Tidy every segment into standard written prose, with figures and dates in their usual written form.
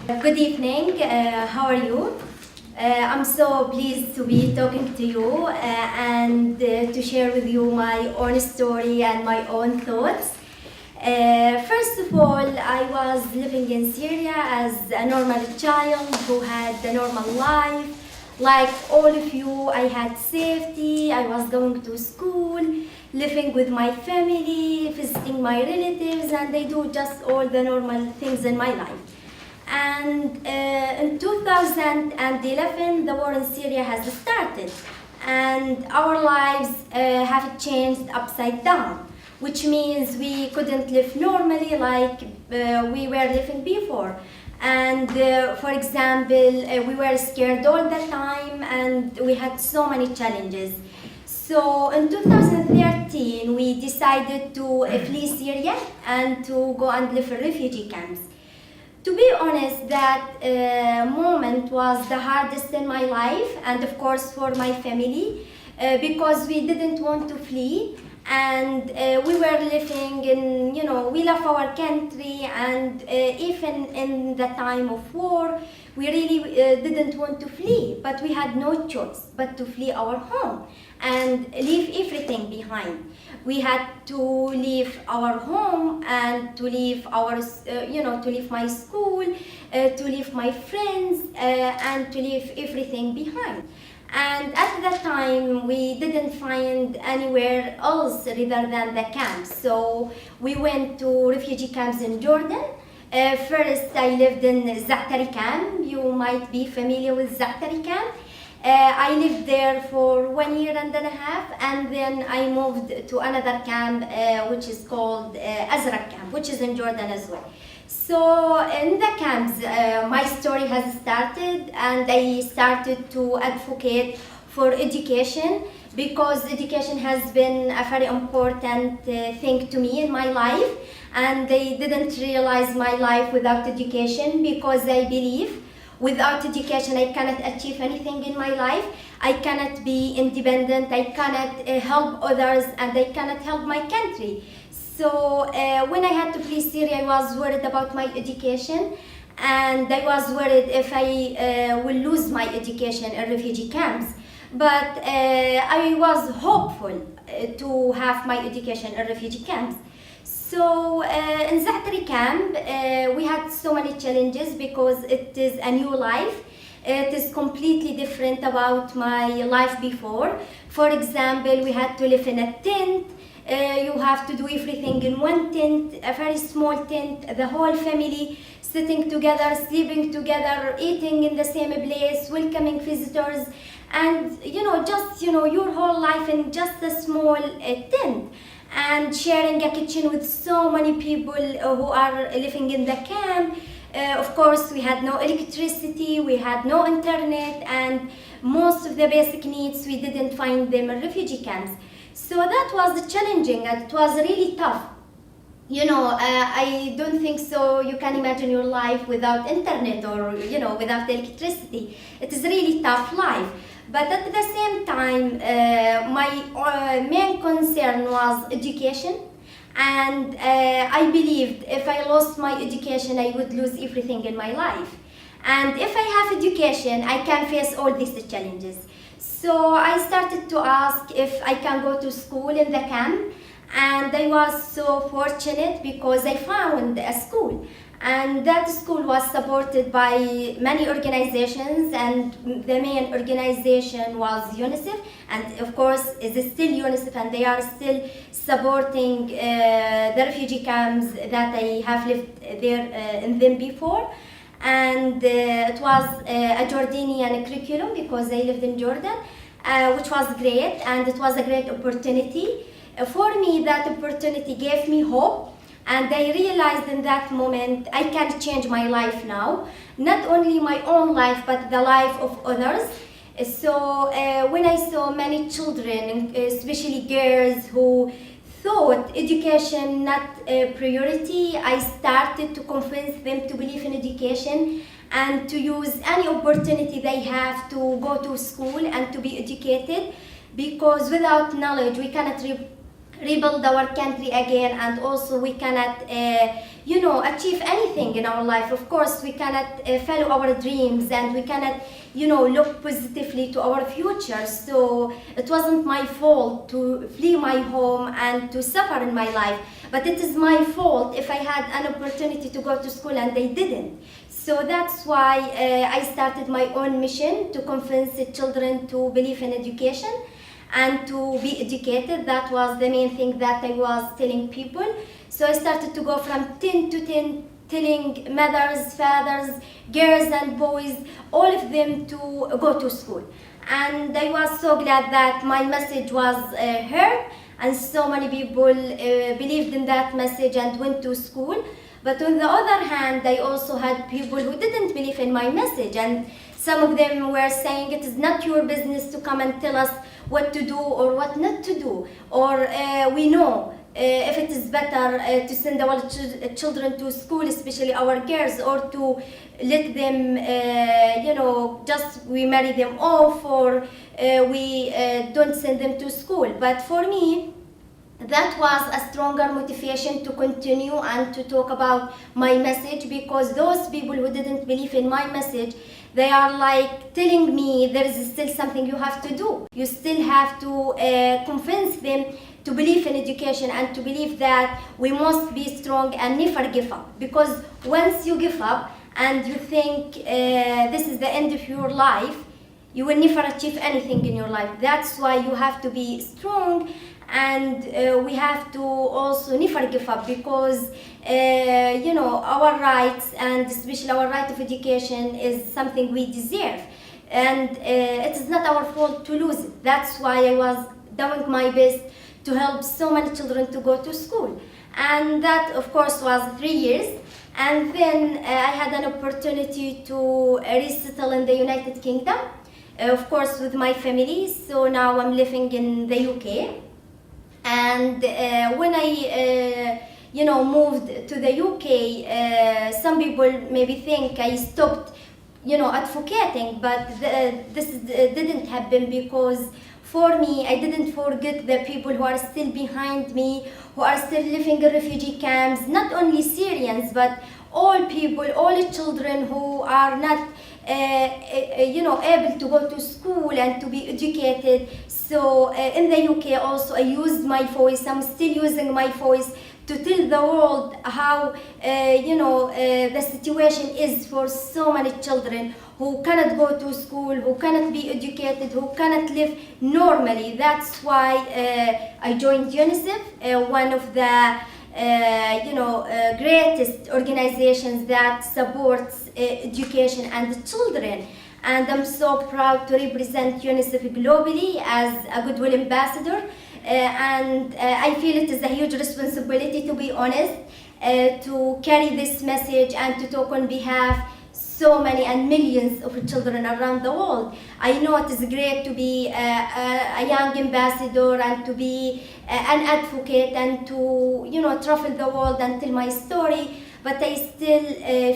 Good evening, how are you? I'm so pleased to be talking to you and to share with you my own story and my own thoughts. First of all, I was living in Syria as a normal child who had a normal life. Like all of you, I had safety, I was going to school, living with my family, visiting my relatives, and I do just all the normal things in my life. And in 2011, the war in Syria has started, and our lives have changed upside down, which means we couldn't live normally like we were living before. And for example, we were scared all the time, and we had so many challenges. So in 2013, we decided to flee Syria and to go and live in refugee camps. To be honest, that moment was the hardest in my life, and of course for my family, because we didn't want to flee, and we were living in, we love our country, and even in the time of war, we really didn't want to flee, but we had no choice but to flee our home and leave everything behind. We had to leave our home and to leave our, to leave my school, to leave my friends, and to leave everything behind. And at that time, we didn't find anywhere else rather than the camps. So we went to refugee camps in Jordan. First, I lived in Zaatari camp. You might be familiar with Zaatari camp. I lived there for 1 year and a half, and then I moved to another camp, which is called Azraq camp, which is in Jordan as well. So in the camps, my story has started, and I started to advocate for education, because education has been a very important thing to me in my life, and I didn't realize my life without education, because I believe without education I cannot achieve anything in my life. I cannot be independent, I cannot help others, and I cannot help my country. So when I had to flee Syria, I was worried about my education, and I was worried if I will lose my education in refugee camps. But I was hopeful to have my education in refugee camps. So in Zaatari camp, we had so many challenges because it is a new life. It is completely different about my life before. For example, we had to live in a tent. You have to do everything in one tent, a very small tent, the whole family sitting together, sleeping together, eating in the same place, welcoming visitors, and your whole life in just a small tent, and sharing a kitchen with so many people who are living in the camp. Of course, we had no electricity, we had no internet, and most of the basic needs, we didn't find them in refugee camps. So that was challenging, and it was really tough. I don't think so you can imagine your life without internet or, without electricity. It is really tough life. But at the same time, my main concern was education. And I believed if I lost my education, I would lose everything in my life. And if I have education, I can face all these challenges. So I started to ask if I can go to school in the camp, and I was so fortunate because I found a school, and that school was supported by many organizations, and the main organization was UNICEF, and of course it is still UNICEF, and they are still supporting the refugee camps that I have lived there in them before. And it was a Jordanian curriculum because I lived in Jordan, which was great, and it was a great opportunity. For me, that opportunity gave me hope, and I realized in that moment I can change my life now, not only my own life but the life of others. So when I saw many children, especially girls, who thought education not a priority, I started to convince them to believe in education and to use any opportunity they have to go to school and to be educated, because without knowledge we cannot rebuild our country again, and also we cannot achieve anything in our life. Of course, we cannot follow our dreams, and we cannot look positively to our future. So it wasn't my fault to flee my home and to suffer in my life, but it is my fault if I had an opportunity to go to school and they didn't. So that's why I started my own mission to convince the children to believe in education and to be educated. That was the main thing that I was telling people. So I started to go from 10 to 10, telling mothers, fathers, girls and boys, all of them to go to school. And I was so glad that my message was heard, and so many people believed in that message and went to school. But on the other hand, I also had people who didn't believe in my message, and some of them were saying it is not your business to come and tell us what to do or what not to do, or we know if it is better to send our children to school, especially our girls, or to let them, just we marry them off, or we don't send them to school. But for me, that was a stronger motivation to continue and to talk about my message, because those people who didn't believe in my message, they are like telling me there is still something you have to do. You still have to convince them to believe in education and to believe that we must be strong and never give up. Because once you give up and you think this is the end of your life, you will never achieve anything in your life. That's why you have to be strong, and we have to also never give up, because our rights, and especially our right of education, is something we deserve, and it is not our fault to lose it. That's why I was doing my best to help so many children to go to school. And that, of course, was 3 years. And then I had an opportunity to resettle in the United Kingdom, of course with my family. So now I'm living in the UK. And when I moved to the UK, some people maybe think I stopped advocating, but this didn't happen, because for me, I didn't forget the people who are still behind me, who are still living in refugee camps, not only Syrians, but all people, all children who are not able to go to school and to be educated. So in the UK also, I used my voice. I'm still using my voice to tell the world how the situation is for so many children who cannot go to school, who cannot be educated, who cannot live normally. That's why I joined UNICEF, one of the greatest organizations that supports education and children. And I'm so proud to represent UNICEF globally as a Goodwill Ambassador. And I feel it is a huge responsibility, to be honest, to carry this message and to talk on behalf so many and millions of children around the world. I know it is great to be a young ambassador and to be an advocate and to travel the world and tell my story, but I still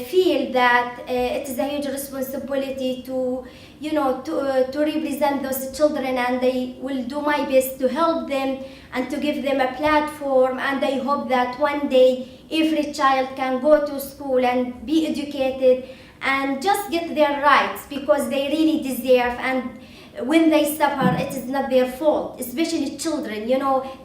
feel that it is a huge responsibility to represent those children, and I will do my best to help them and to give them a platform. And I hope that one day every child can go to school and be educated and just get their rights, because they really deserve. And when they suffer, it is not their fault, especially children.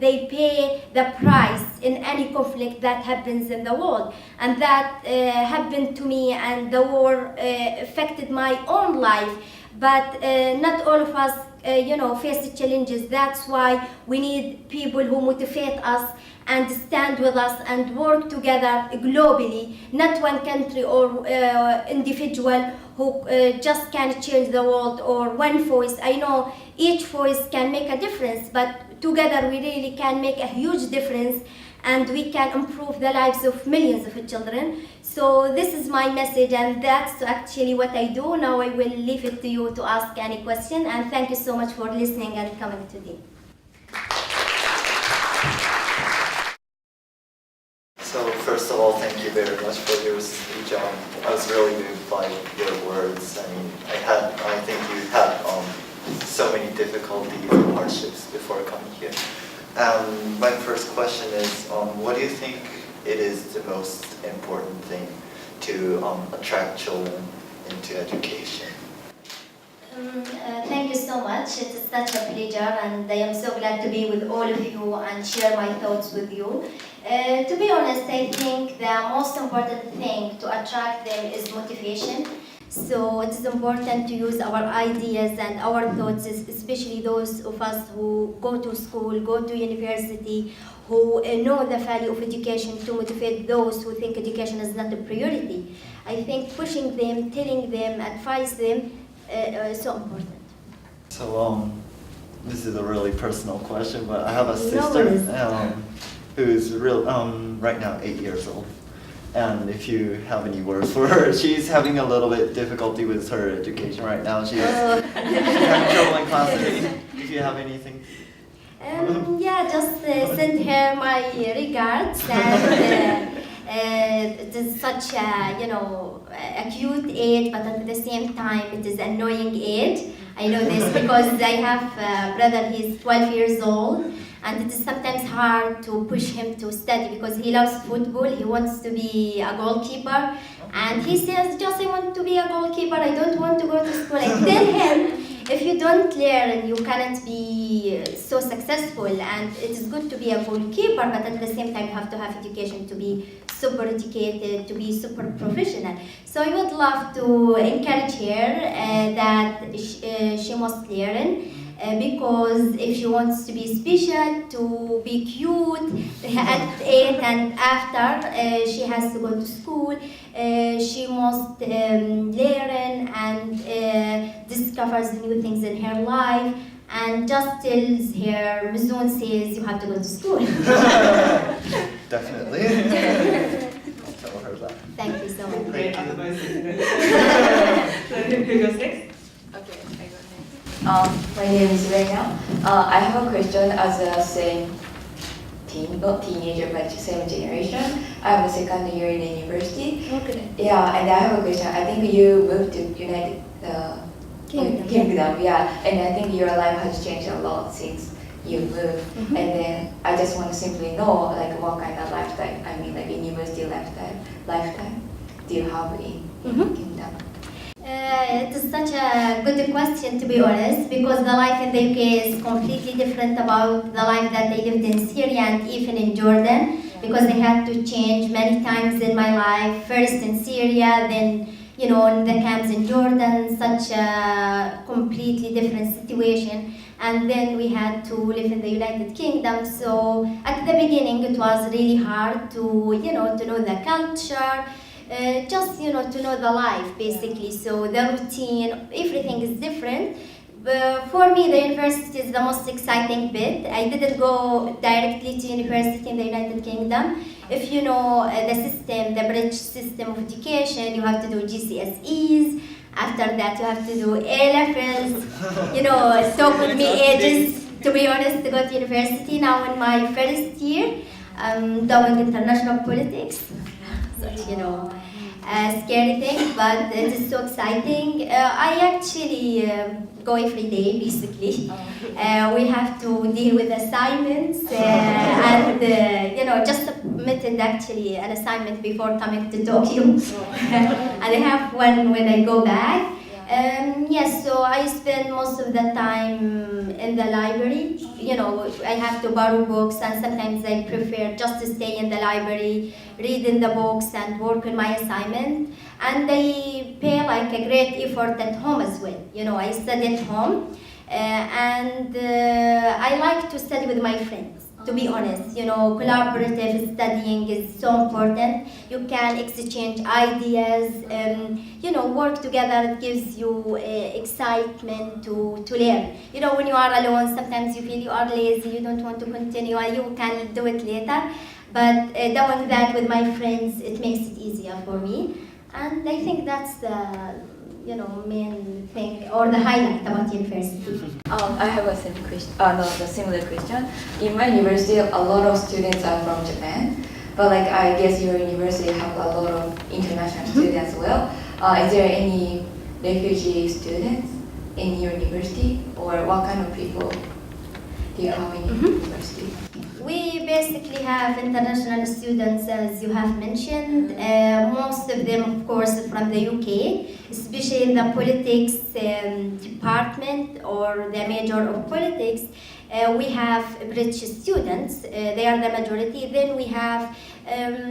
They pay the price in any conflict that happens in the world. And that happened to me, and the war affected my own life. But not all of us face the challenges. That's why we need people who motivate us and stand with us and work together globally, not one country or individual who just can change the world, or one voice. I know each voice can make a difference, but together we really can make a huge difference, and we can improve the lives of millions of children. So this is my message, and that's actually what I do. Now I will leave it to you to ask any question, and thank you so much for listening and coming today. So first of all, thank you very much for your speech. I was really moved by your words. I mean, I think you had so many difficulties and hardships before coming here. My first question is, what do you think it is the most important thing to attract children into education? Thank you so much. It is such a pleasure, and I am so glad to be with all of you and share my thoughts with you. To be honest, I think the most important thing to attract them is motivation. So it is important to use our ideas and our thoughts, especially those of us who go to school, go to university, who know the value of education, to motivate those who think education is not a priority. I think pushing them, telling them, advise them is so important. So this is a really personal question, but I have a sister who's right now 8 years old. And if you have any words for her, she's having a little bit difficulty with her education right now. She's having trouble in classes. If you have anything. Yeah, just send her my regards. And it is such a cute age, but at the same time it is annoying age. I know this because I have a brother, he's 12 years old. And it is sometimes hard to push him to study because he loves football, he wants to be a goalkeeper. And he says, just I want to be a goalkeeper, I don't want to go to school. I tell him, if you don't learn, you cannot be so successful. And it is good to be a goalkeeper, but at the same time you have to have education to be super educated, to be super professional. So I would love to encourage her that she must learn. Because if she wants to be special, to be cute at 8 and after she has to go to school, she must learn and discovers new things in her life and just tells her, Mazoon says you have to go to school. Definitely. I'll tell her that. Thank you so much. Thank you. So who goes next? Okay, I go next. My name is Reina. I have a question as a same teen, not teenager, but same generation. I'm the second year in the university. Okay. Yeah, and I have a question. I think you moved to United Kingdom. Yeah, and I think your life has changed a lot since you moved. Mm-hmm. And then I just want to simply know, like, what kind of lifetime, I mean, like, university lifetime do you have in Kingdom? It is such a good question, to be honest, because the life in the UK is completely different about the life that I lived in Syria and even in Jordan, because I had to change many times in my life, first in Syria, then in the camps in Jordan, such a completely different situation. And then we had to live in the United Kingdom. So at the beginning, it was really hard to, to know the culture, just, to know the life, basically. So the routine, everything is different. But for me, the university is the most exciting bit. I didn't go directly to university in the United Kingdom. If you know the system, the British system of education, you have to do GCSEs. After that, you have to do A-levels. Talk with me ages, to be honest, to go to university. Now in my first year, I'm doing international politics. So, a scary thing, but it is so exciting. I actually go every day, basically. We have to deal with assignments and, just submitted actually an assignment before coming to Tokyo. And I have one when I go back. Yes, so I spend most of the time in the library. I have to borrow books, and sometimes I prefer just to stay in the library, read in the books and work on my assignment. And I pay like a great effort at home as well. I study at home, and I like to study with my friends. To be honest, collaborative studying is so important. You can exchange ideas, work together. It gives you excitement to learn. When you are alone, sometimes you feel you are lazy, you don't want to continue, and you can do it later. But doing that with my friends, it makes it easier for me. And I think that's the main thing or the highlight about university. I have a similar question. In my university, a lot of students are from Japan, but I guess your university have a lot of international students as well. Is there any refugee students in your university, or what kind of people do you have in university? We basically have international students, as you have mentioned. Most of them, of course, from the UK, especially in the politics department or the major of politics. We have British students, they are the majority. Then we have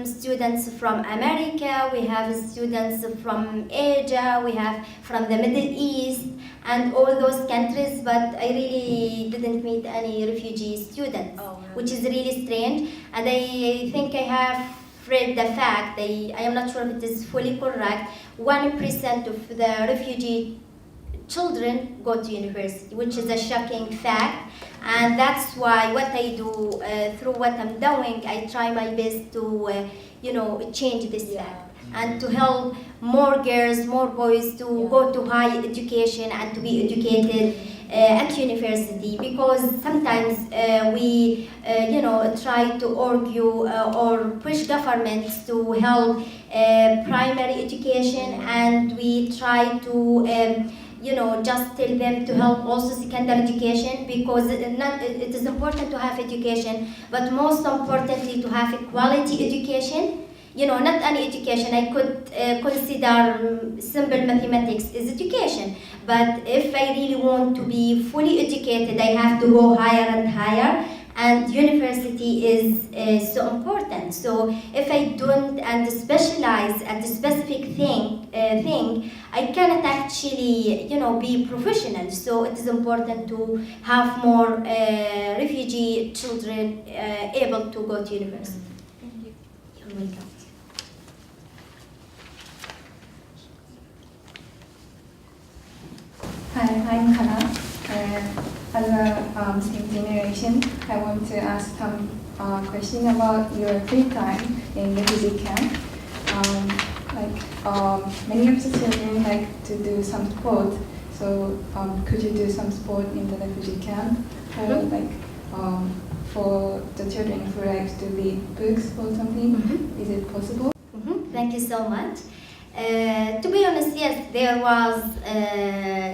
students from America, we have students from Asia, we have from the Middle East, and all those countries, but I really didn't meet any refugee students, which is really strange. And I think I have read the fact, I am not sure if it is fully correct, 1% of the refugee children go to university, which is a shocking fact. And that's why what I do through what I'm doing, I try my best to, change this fact and to help more girls, more boys to go to higher education and to be educated at university. Because sometimes we, try to argue or push governments to help primary education, and we try to just tell them to help also secondary education, because it is important to have education, but most importantly to have a quality education. Not any education. I could consider simple mathematics is education, but if I really want to be fully educated, I have to go higher and higher. And university is so important. So if I don't and specialize at a specific thing, I cannot actually, be professional. So it is important to have more refugee children able to go to university. Thank you. You're welcome. Hi, I'm Kana. As a same generation, I want to ask some question about your free time in refugee camp. Many of the children like to do some sport. So could you do some sport in the refugee camp, or for the children who like to read books or something? Is it possible? Thank you so much. To be honest, yes, there was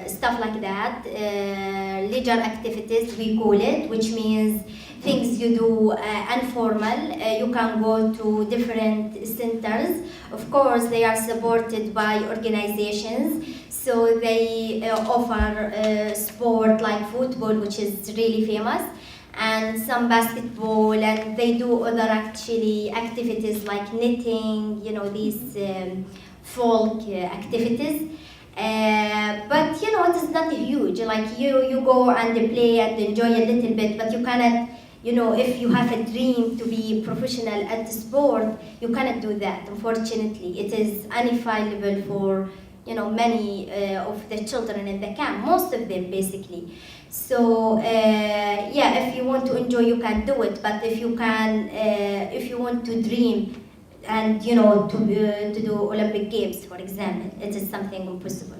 stuff like that, leisure activities we call it, which means things you do informal. You can go to different centers. Of course, they are supported by organizations, so they offer sport like football, which is really famous, and some basketball, and they do other actually activities like knitting, these folk activities, but it is not huge. Like you go and play and enjoy a little bit, but you cannot, if you have a dream to be professional at sport, you cannot do that. Unfortunately, it is unavailable for many of the children in the camp, most of them basically. So if you want to enjoy, you can do it, but if you want to dream and to do Olympic Games, for example, it is something impossible.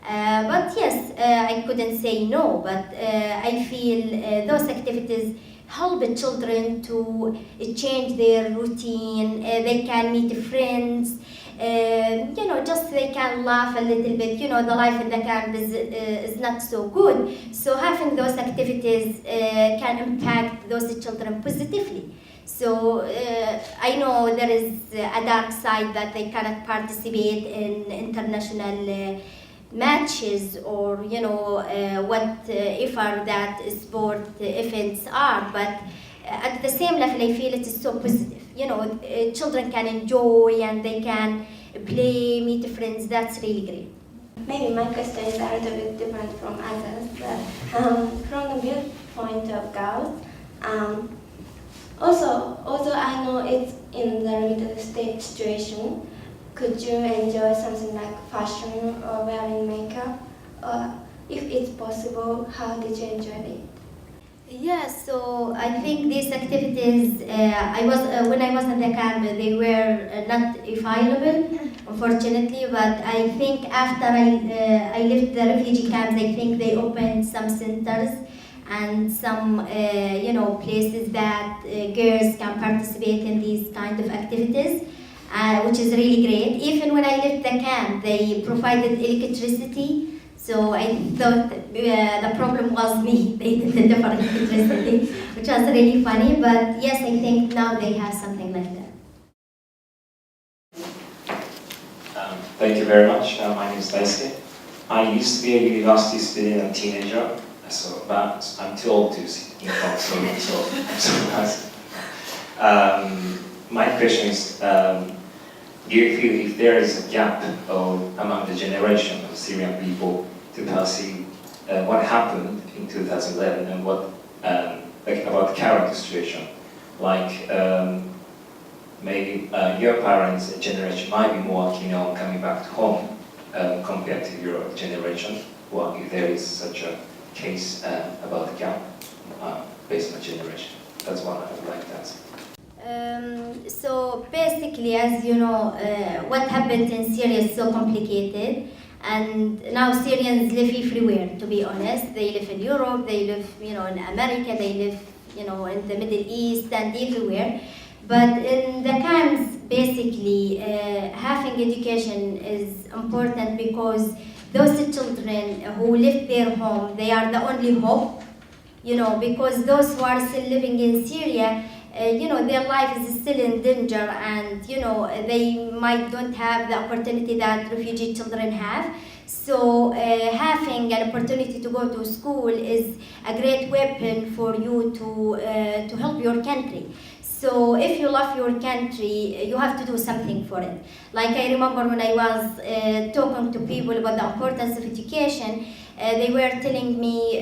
But yes, I couldn't say no, but I feel those activities help the children to change their routine. They can meet friends, just they can laugh a little bit. The life in the camp is not so good, so having those activities can impact those children positively. So I know there is a dark side that they cannot participate in international matches or whatever that sport events are, but at the same level I feel it is so positive. Children can enjoy and they can play, meet friends. That's really great. Maybe my question is a little bit different from others, but from the viewpoint of girls, although I know it's in the middle state situation, could you enjoy something like fashion or wearing makeup? Or if it's possible, how did you enjoy it? Yeah, so I think these activities, when I was in the camp, they were not available, unfortunately, but I think after I left the refugee camps, I think they opened some centers and some places that girls can participate in these kind of activities, which is really great. Even when I left the camp, they provided electricity, So I thought the problem was me. They did it differently, interestingly, which was really funny. But yes, I think now they have something like that. Thank you very much. My name is Daisuke. I used to be a university student and teenager, but I'm too old to sit in front, so my question is, do you feel if there is a gap among the generation of Syrian people to perceive what happened in 2011 and what about the current situation, like maybe your parents' generation might be more keen on coming back to home compared to your generation, or if there is such a case about the gap based on generation? That's one I would like to ask. So basically, as you know, what happened in Syria is so complicated, and now Syrians live everywhere. To be honest, they live in Europe, they live, in America, they live, in the Middle East and everywhere. But in the camps, basically, having education is important because those children who left their home, they are the only hope, because those who are still living in Syria, their life is still in danger, and they might don't have the opportunity that refugee children have. So having an opportunity to go to school is a great weapon for you to help your country. So if you love your country, you have to do something for it. Like I remember when I was talking to people about the importance of education, they were telling me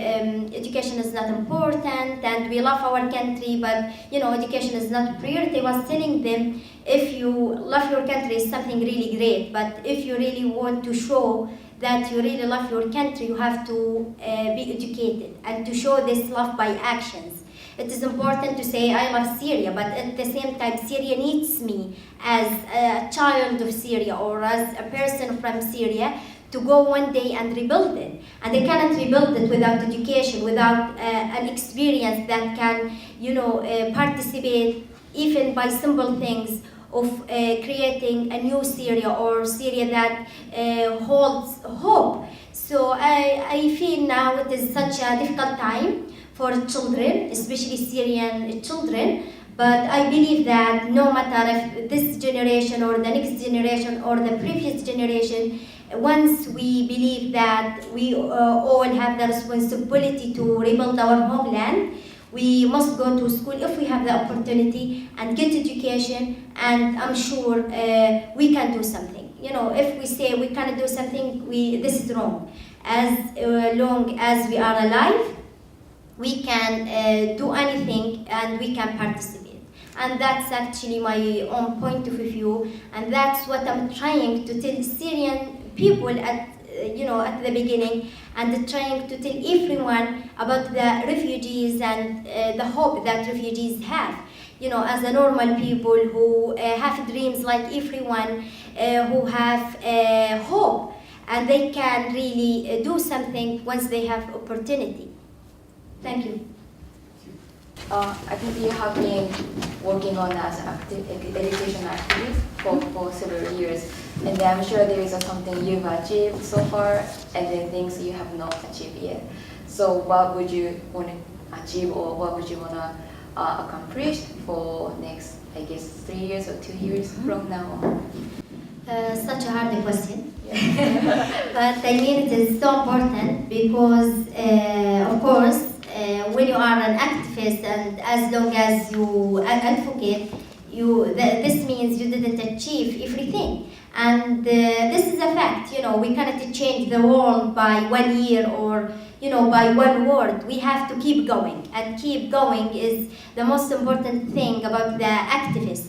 education is not important and we love our country, but education is not a priority. I was telling them, if you love your country, it's something really great, but if you really want to show that you really love your country, you have to be educated and to show this love by actions. It is important to say I love Syria, but at the same time Syria needs me as a child of Syria or as a person from Syria to go one day and rebuild it. And they cannot rebuild it without education, without an experience that can, participate even by simple things of creating a new Syria or Syria that holds hope. So I feel now it is such a difficult time for children, especially Syrian children, but I believe that no matter if this generation or the next generation or the previous generation, once we believe that we all have the responsibility to rebuild our homeland, we must go to school if we have the opportunity and get education, and I'm sure we can do something. If we say we cannot do something, this is wrong. As long as we are alive, we can do anything and we can participate. And that's actually my own point of view, and that's what I'm trying to tell Syrian people at the beginning, and trying to tell everyone about the refugees and the hope that refugees have. As a normal people who have dreams like everyone, who have hope, and they can really do something once they have opportunity. Thank you. I think you have been working on as an education activist for several years, and I'm sure there is something you've achieved so far, and then things you have not achieved yet. So what would you want to achieve, or what would you want to accomplish for next, 3 years or 2 years from now on? Such a hard question. But I mean, it is so important because, of course, when you are an activist and as long as you advocate, this means you didn't achieve everything. And this is a fact, we cannot change the world by 1 year or, by one word. We have to keep going, and keep going is the most important thing about the activist.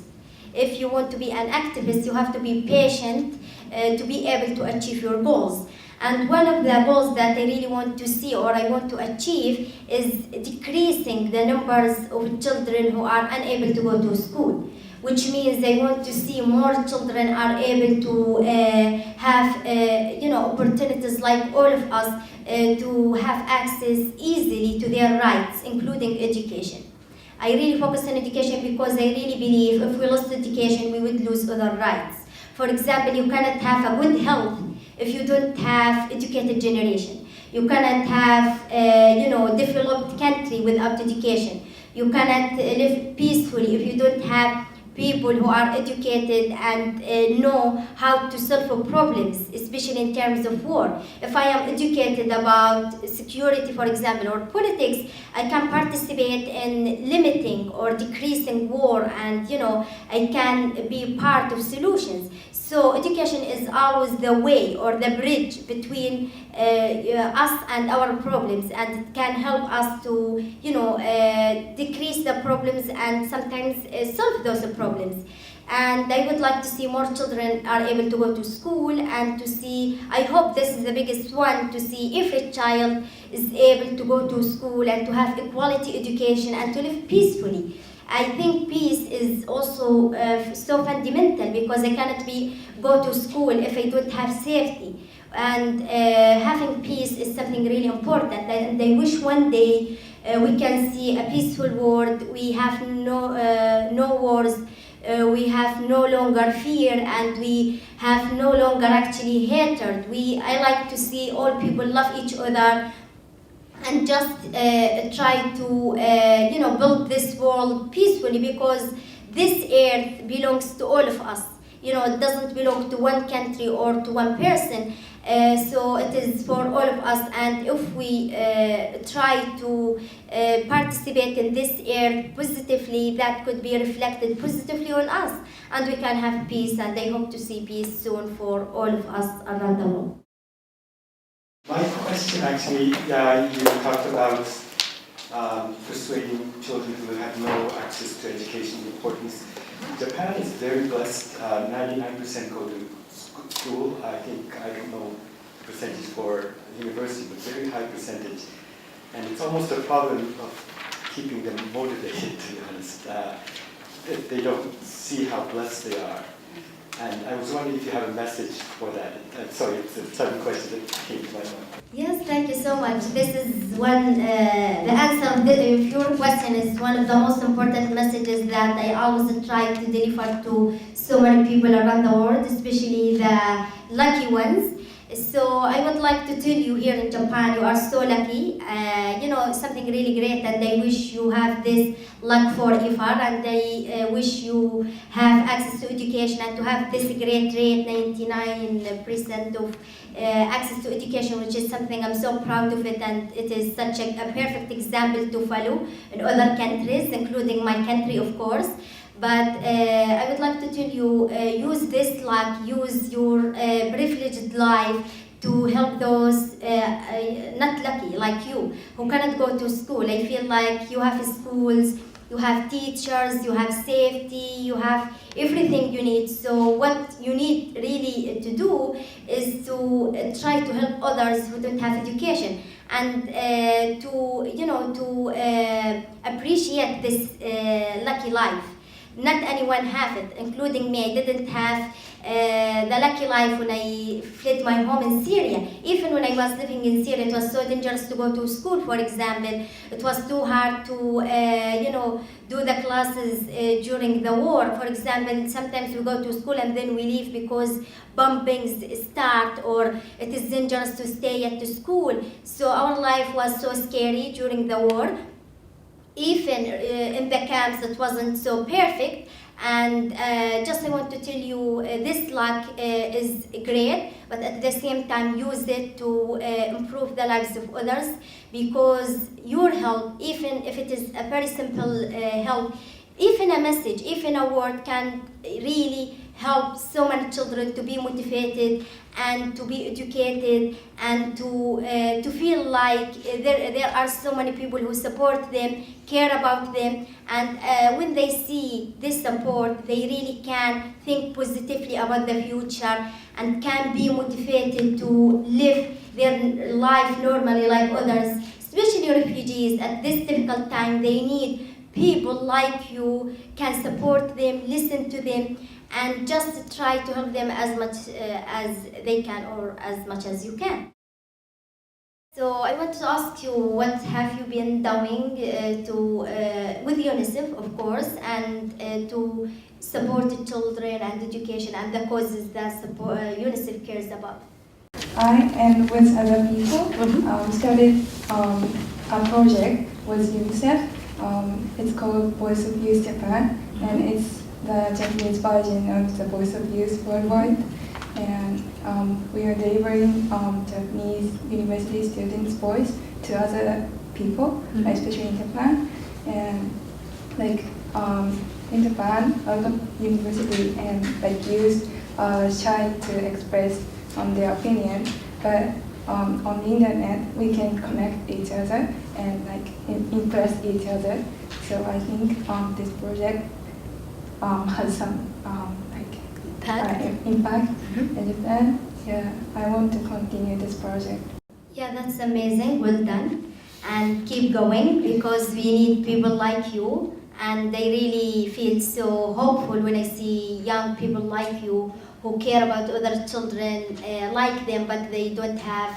If you want to be an activist, you have to be patient to be able to achieve your goals. And one of the goals that I really want to see or I want to achieve is decreasing the numbers of children who are unable to go to school, which means I want to see more children are able to have opportunities like all of us to have access easily to their rights, including education. I really focus on education because I really believe if we lost education, we would lose other rights. For example, you cannot have a good health if you don't have educated generation. You cannot have, developed country without education. You cannot live peacefully if you don't have people who are educated and know how to solve problems, especially in terms of war. If I am educated about security, for example, or politics, I can participate in limiting or decreasing war, and I can be part of solutions. So education is always the way or the bridge between us and our problems, and it can help us to decrease the problems and sometimes solve those problems. And I would like to see more children are able to go to school, and to see, I hope this is the biggest one, to see every child is able to go to school and to have equality education and to live peacefully. I think peace is also so fundamental, because I cannot go to school if I don't have safety. And having peace is something really important. And I wish one day we can see a peaceful world. We have no wars. We have no longer fear, and we have no longer actually hatred. I like to see all people love each other, and just try to build this world peacefully, because this earth belongs to all of us. It doesn't belong to one country or to one person. So it is for all of us, and if we try to participate in this earth positively, that could be reflected positively on us, and we can have peace, and I hope to see peace soon for all of us around the world. My question actually, you talked about persuading children who have no access to education, the importance. Japan is very blessed, 99% go to school. I don't know the percentage for university, but very high percentage. And it's almost a problem of keeping them motivated, to be honest. If they don't see how blessed they are. And I was wondering if you have a message for that. I'm sorry, it's a sudden question that came to my mind. Yes, thank you so much. This is one, the answer of your question is one of the most important messages that I always try to deliver to so many people around the world, especially the lucky ones. So I would like to tell you, here in Japan, you are so lucky. Something really great, and I wish you have this luck forever, and I wish you have access to education and to have this great rate, 99% of access to education, which is something I'm so proud of it, and it is such a perfect example to follow in other countries, including my country, of course. But I would like to tell you, use this luck, use your privileged life to help those not lucky like you, who cannot go to school. I feel like you have schools, you have teachers, you have safety, you have everything you need. So what you need really to do is to try to help others who don't have education, and to appreciate this lucky life. Not anyone have it, including me. I didn't have the lucky life when I fled my home in Syria. Even when I was living in Syria, it was so dangerous to go to school, for example. It was too hard to, do the classes during the war. For example, sometimes we go to school and then we leave because bombings start, or it is dangerous to stay at the school. So our life was so scary during the war. Even in the camps, it wasn't so perfect. And just I want to tell you, this luck is great, but at the same time use it to improve the lives of others, because your help, even if it is a very simple help, even a message, even a word, can really help so many children to be motivated and to be educated, and to feel like there are so many people who support them, care about them, and when they see this support, they really can think positively about the future and can be motivated to live their life normally like others. Especially refugees, at this difficult time, they need people like you, can support them, listen to them, and just try to help them as much as they can, or as much as you can. So I want to ask you, what have you been doing with UNICEF, of course, and to support the children and education and the causes that UNICEF cares about? I and with other people started a project with UNICEF. It's called Voice of Youth Japan, and it's the Japanese version of the Voice of Youth worldwide. And we are delivering Japanese university students' voice to other people, especially in Japan. And like in Japan, a lot of university and like youth are shy to express their opinion, but on the internet we can connect each other and like impress each other. So I think this project has some impact in Japan. Yeah, I want to continue this project. Yeah, that's amazing. Well done. And keep going because we need people like you. And I really feel so hopeful when I see young people like you who care about other children like them, but they don't have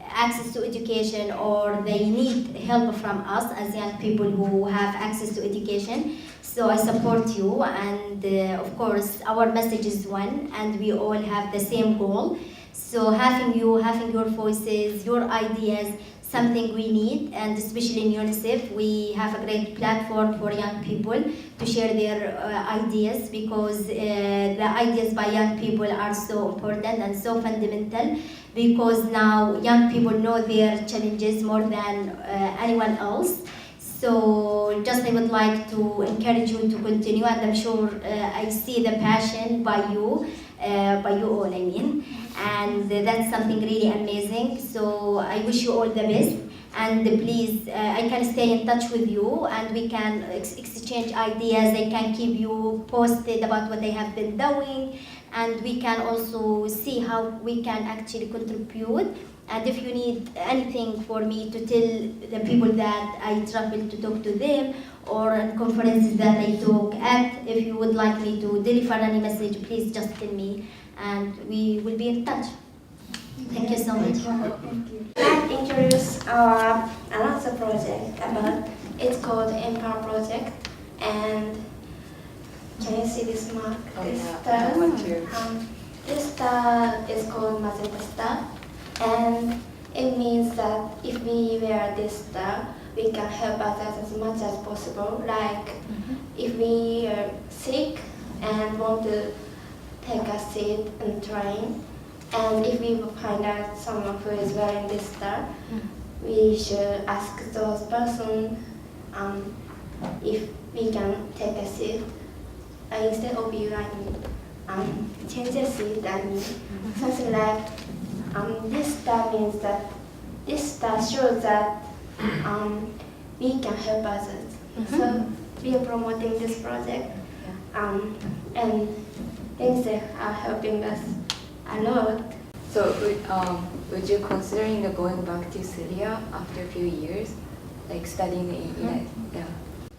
access to education, or they need help from us as young people who have access to education. So I support you, and of course our message is one, and we all have the same goal. So having you, having your voices, your ideas, something we need, and especially in UNICEF, we have a great platform for young people to share their ideas, because the ideas by young people are so important and so fundamental, because now young people know their challenges more than anyone else. So just I would like to encourage you to continue, and I'm sure I see the passion by you all, I mean, and that's something really amazing. So I wish you all the best, and please, I can stay in touch with you, and we can exchange ideas. I can keep you posted about what I have been doing, and we can also see how we can actually contribute. And if you need anything for me to tell the people that I travel to talk to them, or on conferences that I talk at, if you would like me to deliver any message, please just tell me, and we will be in touch. Thank you so much. Thank you. I've introduced another project about, it's called Empower Project, and can you see this mark? This star? This star is called Magenta Star, and it means that if we wear this star, we can help others as much as possible. Like if we are sick and want to take a seat in train, and if we find out someone who is wearing this star, we should ask those person if we can take a seat instead of you change the seat, and something like this star means that this star shows that we can help others. So we are promoting this project, and UNICEF are helping us a lot. So would you considering going back to Syria after a few years, like studying in yeah?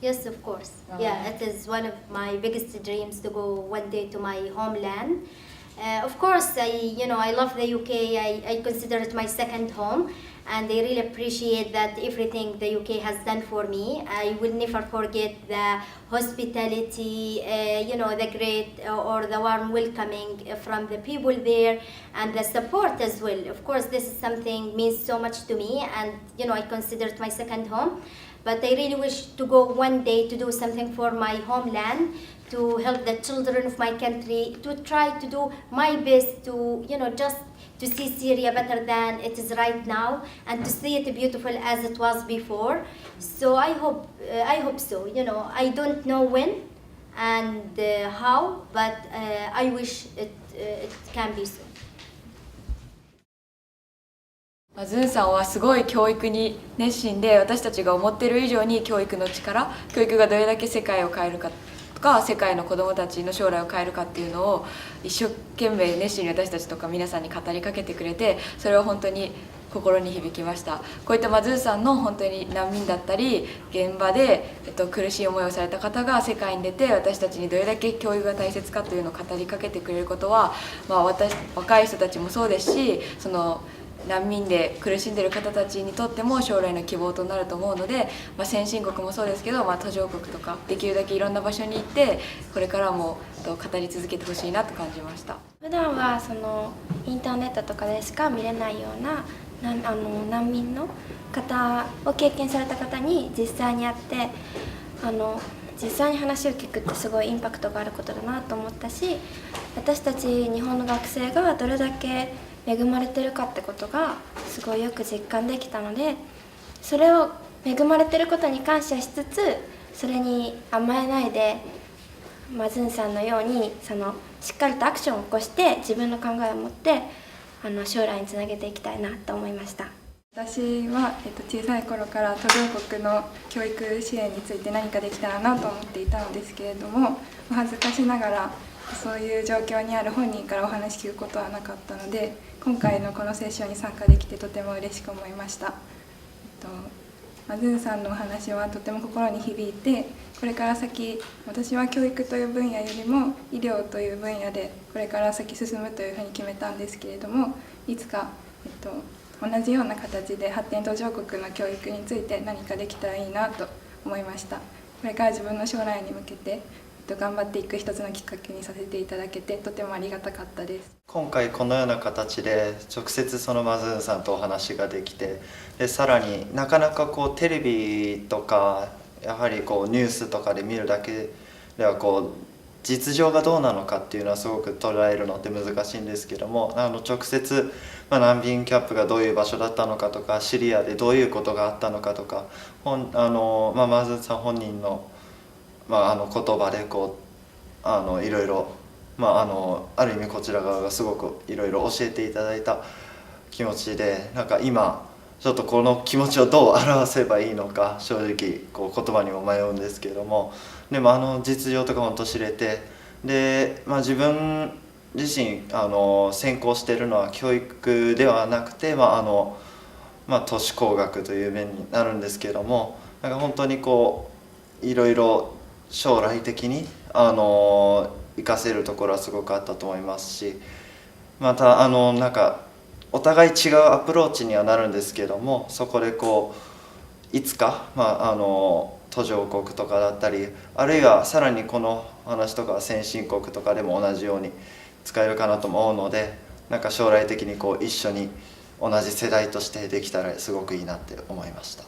Yes, of course. Yeah, it is one of my biggest dreams to go one day to my homeland. Of course, I love the UK. I consider it my second home, and I really appreciate that everything the UK has done for me. I will never forget the hospitality, the great or the warm welcoming from the people there, and the support as well. Of course, this is something means so much to me, and I consider it my second home. But I really wish to go one day to do something for my homeland, to help the children of my country, to try to do my best to, just to see Syria better than it is right now, and to see it beautiful as it was before. So I hope so. I don't know when and how, but I wish it can be so. ズンさんはすごい教育に熱心で、私たちが思っている以上に教育の力、教育がどれだけ世界を変えるかとか、世界の子どもたちの将来を変えるかっていうのを一生懸命熱心に私たちとか皆さんに語りかけてくれて、それは本当に心に響きました。こういったマズーさんの本当に難民だったり現場で、苦しい思いをされた方が世界に出て、私たちにどれだけ教育が大切かというのを語りかけてくれることは、若い人たちもそうですし、その難民で苦しんでいる方たちにとっても将来の希望となると思うので、先進国もそうですけど、途上国とかできるだけいろんな場所に行って、これからも語り続けてほしいなと感じました。普段はインターネットとかでしか見れないような難民の方を経験された方に実際に会って実際に話を聞くってすごいインパクトがあることだなと思ったし、私たち日本の学生がどれだけ恵まれてるかってことがすごいよく実感できたので、それを恵まれてることに感謝しつつ、それに甘えないでマズンさんのようにしっかりとアクションを起こして自分の考えを持って将来につなげていきたいなと思いました。私は、小さい頃から途上国の教育支援について何かできたらなと思っていたのですけれども、お恥ずかしながらそういう状況にある本人からお話聞くことはなかったので、今回のこのセッションに参加できてとても嬉しく思いました。マズンさんのお話はとても心に響いて、これから先私は教育という分野よりも医療という分野でこれから先進むというふうに決めたんですけれども、いつか、同じような形で発展途上国の教育について何かできたらいいなと思いました。これから自分の将来に向けて頑張っていく一つのきっかけにさせていただけてとてもありがたかったです。今回このような形で直接マズーンさんとお話ができて、でさらになかなかテレビとかやはりニュースとかで見るだけでは実情がどうなのかっていうのはすごく捉えるのって難しいんですけども、直接、難民キャンプがどういう場所だったのかとか、シリアでどういうことがあったのかとか、マズーンさん本人の、言葉でいろいろ、ある意味こちら側がすごくいろいろ教えていただいた気持ちで、今ちょっとこの気持ちをどう表せばいいのか正直言葉にも迷うんですけれども、でも実情とか本当知れて、で、自分自身専攻しているのは教育ではなくて、都市工学という面になるんですけれども、本当にいろいろ将来的に活かせるところはすごくあったと思いますし、またお互い違うアプローチにはなるんですけども、そこでいつか、途上国とかだったり、あるいはさらにこの話とか先進国とかでも同じように使えるかなと思うので、将来的に一緒に同じ世代としてできたらすごくいいなって思いました。